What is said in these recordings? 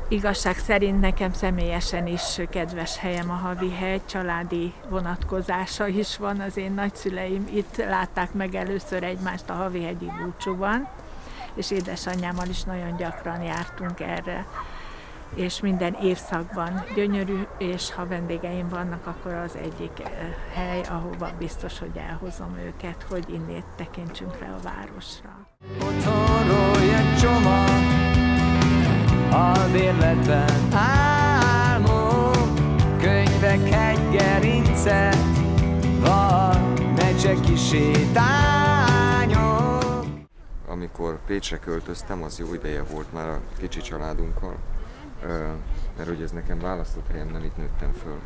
Igazság szerint nekem személyesen is kedves helyem a Havihegy, családi vonatkozása is van. Az én nagyszüleim itt látták meg először egymást a havihegyi búcsúban, és édesanyámmal is nagyon gyakran jártunk erre. És minden évszakban gyönyörű, és ha vendégeim vannak, akkor az egyik hely, ahova biztos, hogy elhozom őket, hogy innét tekintsünk rá a városra. Otthonról jött csomag, albérletben álmok, könyvek hegygerince, vagy mecseki sétányok. Amikor Pécsre költöztem, az jó ideje volt már a kicsi családunkkal, mert ugye ez nekem választott helyem, nem itt nőttem föl.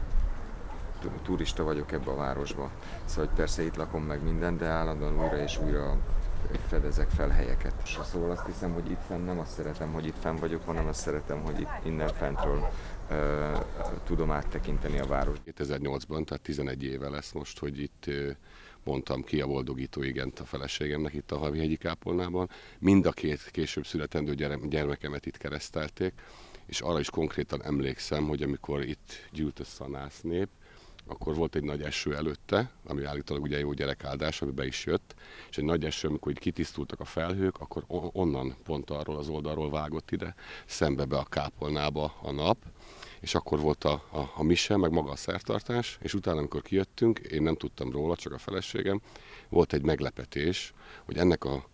Turista vagyok ebbe a városba, szóval persze itt lakom meg minden, de állandóan újra és újra fedezek fel helyeket. Szóval azt hiszem, hogy itt fenn nem azt szeretem, hogy itt fenn vagyok, hanem azt szeretem, hogy itt innen fentről tudom áttekinteni a várost. 2008-ban, tehát 11 éve lesz most, hogy itt mondtam ki a boldogító igent a feleségemnek itt a Havihegyi kápolnában. Mind a két később születendő gyermekemet itt keresztelték, és arra is konkrétan emlékszem, hogy amikor itt gyűlt össze a nász nép, akkor volt egy nagy eső előtte, ami állítólag ugye jó gyerekáldás, ami be is jött, és egy nagy eső, amikor itt kitisztultak a felhők, akkor onnan pont arról az oldalról vágott ide, szembe be a kápolnába a nap, és akkor volt a mise, meg maga a szertartás, és utána, amikor kijöttünk, én nem tudtam róla, csak a feleségem, volt egy meglepetés, hogy ennek a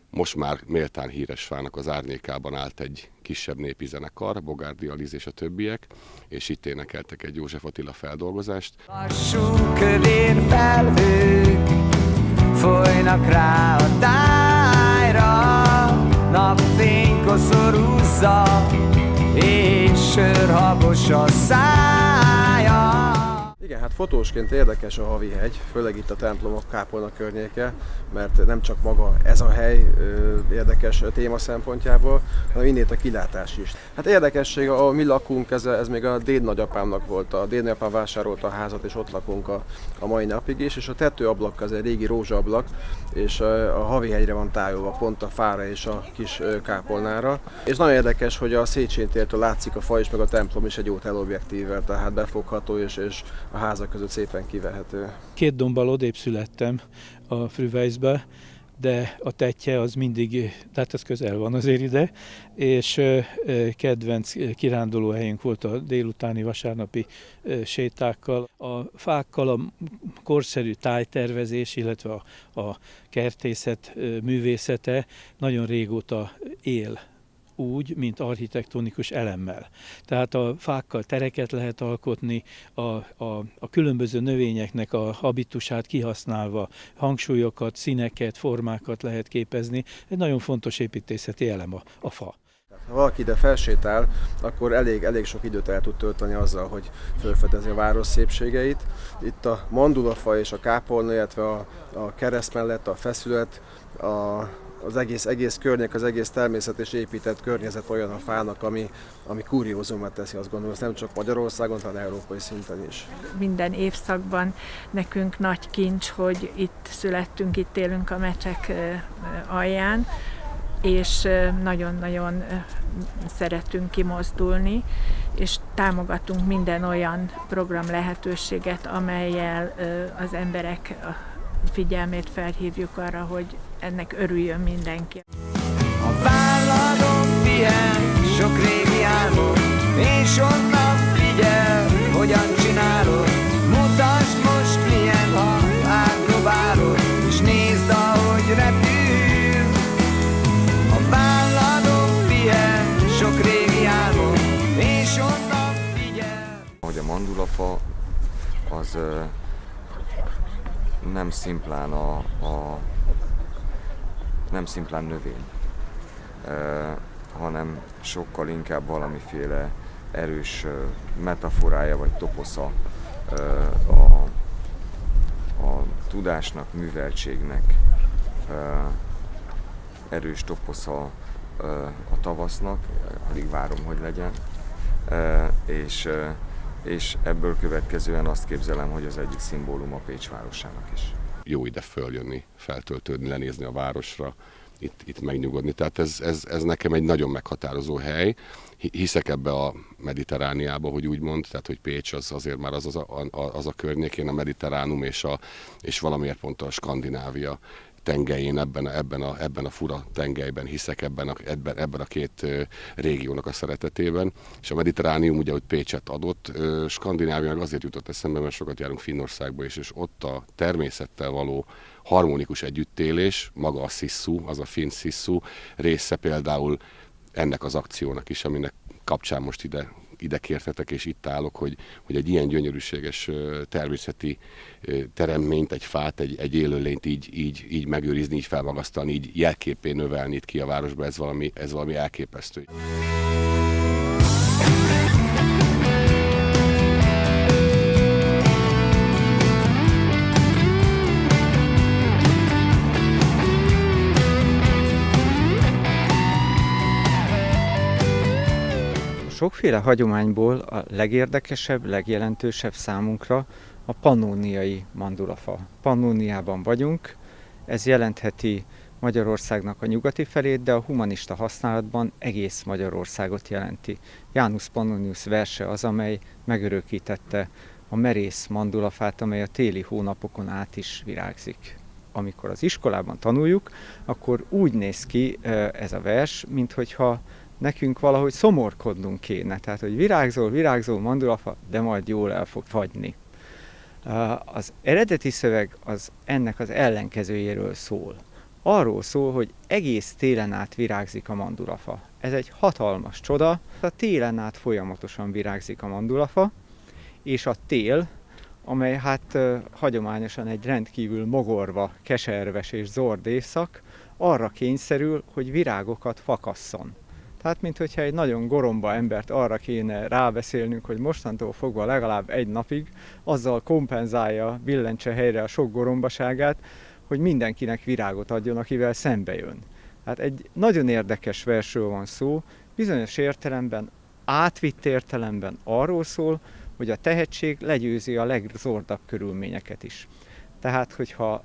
most már méltán híres fának az árnyékában állt egy kisebb népi zenekar, Bogárdi Aliz és a többiek, és itt énekeltek egy József Attila feldolgozást. Lassú kövér felhők folynak rá a tájra, napfény koszorúzza, és sörhabos a szája. Igen, hát fotósként érdekes a Havihegy, főleg itt a templomok, kápolna környéke, mert nem csak maga ez a hely érdekes téma szempontjából, hanem innét a kilátás is. Hát érdekesség, ahol mi lakunk, ez még a dédnagyapámnak volt, a dédnagyapám vásárolta a házat, és ott lakunk a mai napig is, és a tetőablak az egy régi rózsaablak, és a Havihegyre van tájolva, pont a fára és a kis kápolnára. És nagyon érdekes, hogy a Széchenyi tértől látszik a fa is, meg a templom is egy jó teleobjektívvel, tehát befogható és a házak között szépen kivehető. 2 dombbal odébb születtem a Frühweisbe, de a Tettye az mindig, tehát ez közel van azért ide, és kedvenc kirándulóhelyünk volt a délutáni vasárnapi sétákkal. A fákkal a korszerű tájtervezés, illetve a kertészet művészete nagyon régóta él, úgy, mint architektonikus elemmel. Tehát a fákkal tereket lehet alkotni, a különböző növényeknek a habitusát kihasználva hangsúlyokat, színeket, formákat lehet képezni. Egy nagyon fontos építészeti elem a fa. Ha valaki ide felsétál, akkor elég sok időt el tud tölteni azzal, hogy felfedezi a város szépségeit. Itt a mandulafa és a kápolna, illetve a kereszt mellett a feszület, az egész környék, az egész természet és épített környezet olyan a fának, ami kuriózumát teszi, azt gondolom, ez nem csak Magyarországon, hanem európai szinten is. Minden évszakban nekünk nagy kincs, hogy itt születtünk, itt élünk a Mecsek alján, és nagyon-nagyon szeretünk kimozdulni, és támogatunk minden olyan program lehetőséget, amellyel az emberek figyelmét felhívjuk arra, hogy ennek örüljön mindenki. A válladon pihen sok régi álmod, és onnan figyel, hogyan csinálod. Mutasd most milyen, ha átpróbálod, és nézd, ahogy repül. A válladon pihen sok régi álmod, és onnan figyel. Hogy a mandulafa az nem szimplán nem szimplán növény, hanem sokkal inkább valamiféle erős metaforája vagy toposza a tudásnak, műveltségnek, erős toposza a tavasznak, alig várom, hogy legyen, és ebből következően azt képzelem, hogy az egyik szimbólum a Pécs városának is. Jó ide följönni, feltöltődni, lenézni a városra, itt megnyugodni. Tehát ez nekem egy nagyon meghatározó hely. Hiszek ebbe a Mediterrániába, hogy úgy mond, tehát hogy Pécs az azért már az a környékén, a Mediterránum és valamiért pont a Skandinávia tengelyén, ebben a fura tengelyben hiszek, ebben a két régiónak a szeretetében. És a Mediterránium ugye, hogy Pécset adott, Skandinávia meg azért jutott eszembe, mert sokat járunk Finnországba is, és ott a természettel való harmonikus együttélés, maga a Sissu, az a finn Sissu része például ennek az akciónak is, aminek kapcsán most ide kértetek, és itt állok, hogy egy ilyen gyönyörűséges természeti teremményt, egy fát, egy élőlényt így megőrizni, így felmagasztalni, így jelképé növelni itt ki a városba, ez valami elképesztő. Sokféle hagyományból a legérdekesebb, legjelentősebb számunkra a pannóniai mandulafa. Pannóniában vagyunk, ez jelentheti Magyarországnak a nyugati felét, de a humanista használatban egész Magyarországot jelenti. Janus Pannonius verse az, amely megörökítette a merész mandulafát, amely a téli hónapokon át is virágzik. Amikor az iskolában tanuljuk, akkor úgy néz ki ez a vers, minthogyha nekünk valahogy szomorkodnunk kéne. Tehát, hogy virágzol, mandulafa, de majd jól el fog fagyni. Az eredeti szöveg az ennek az ellenkezőjéről szól. Arról szól, hogy egész télen át virágzik a mandulafa. Ez egy hatalmas csoda. A télen át folyamatosan virágzik a mandulafa, és a tél, amely hagyományosan egy rendkívül mogorva, keserves és zord évszak, arra kényszerül, hogy virágokat fakasszon. Tehát, minthogyha egy nagyon goromba embert arra kéne rábeszélnünk, hogy mostantól fogva legalább egy napig azzal kompenzálja, billentse helyre a sok gorombaságát, hogy mindenkinek virágot adjon, akivel szembe jön. Hát egy nagyon érdekes versről van szó, bizonyos értelemben, átvitt értelemben arról szól, hogy a tehetség legyőzi a legzordabb körülményeket is. Tehát, hogyha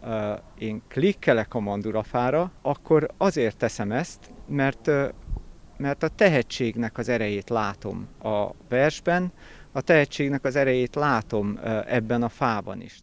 én klikkelek a mandulafára, akkor azért teszem ezt, mert a tehetségnek az erejét látom a versben, a tehetségnek az erejét látom ebben a fában is.